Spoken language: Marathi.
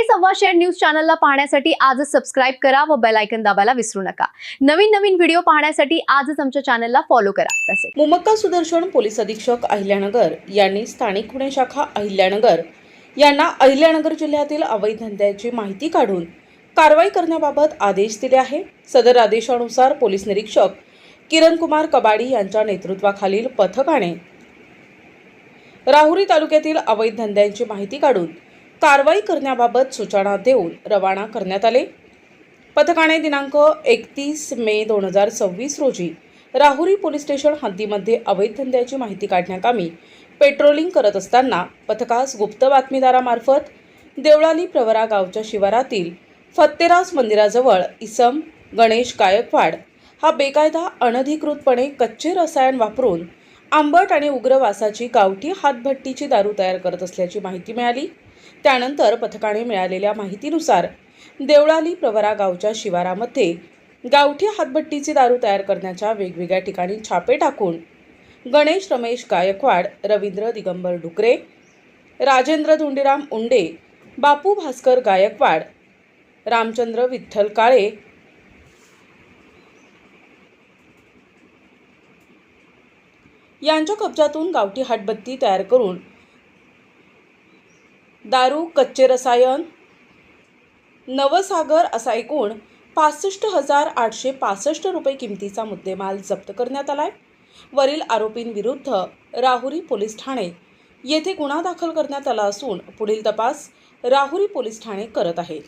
सव्वाशेर न्यूज चॅनलला पाहण्यासाठी आजच सबस्क्राइब करा व बेल आयकॉन दाबायला विसरू नका। नवीन व्हिडिओ पाहण्यासाठी आजच आमच्या चॅनलला फॉलो करा। तसेच मुमक्का सुदर्शन पोलीस अधीक्षक अहिल्यानगर यांनी स्थानिक गुन्हे शाखा अहिल्यानगर यांना अहिल्यानगर जिल्ह्यातील अवैध धंद्याची माहिती काढून कारवाई करण्याबाबत आदेश दिले आहे। सदर आदेशानुसार पोलीस निरीक्षक किरण कुमार कबाडी यांच्या नेतृत्वाखालील पथकाने राहुरी तालुक्यातील अवैध धंद्यांची माहिती काढून कारवाई करण्याबाबत सूचना देऊन रवाना करण्यात आले। पथकाने दिनांक 31 मे 2026 रोजी राहुरी पोलीस स्टेशन हद्दीमध्ये अवैध धंद्याची माहिती काढण्याकामी पेट्रोलिंग करत असताना पथकास गुप्त बातमीदारामार्फत देवळाली प्रवरा गावच्या शिवारातील फत्तेराज मंदिराजवळ इसम गणेश गायकवाड हा बेकायदा अनधिकृतपणे कच्चे रसायन वापरून आंबट आणि उग्र वासाची गावठी हातभट्टीची दारू तयार करत असल्याची माहिती मिळाली। त्यानंतर पथकाने मिळालेल्या माहितीनुसार देवळाली प्रवरा गावच्या शिवारामध्ये गावठी हातभट्टीची दारू तयार करण्याच्या वेगवेगळ्या ठिकाणी छापे टाकून गणेश रमेश गायकवाड, रवींद्र दिगंबर डुकरे, राजेंद्र धोंडीराम उंडे, बापू भास्कर गायकवाड, रामचंद्र विठ्ठल काळे यांच्या कब्जातून गावठी हातभट्टी तयार करून दारू, कच्चे रसायन, नवसागर असा एकूण 65,865 रुपये किमतीचा मुद्देमाल जप्त करण्यात आलाय। वरील आरोपींविरुद्ध राहुरी पोलीस ठाणे येथे गुन्हा दाखल करण्यात आला असून पुढील तपास राहुरी पोलीस ठाणे करत आहे।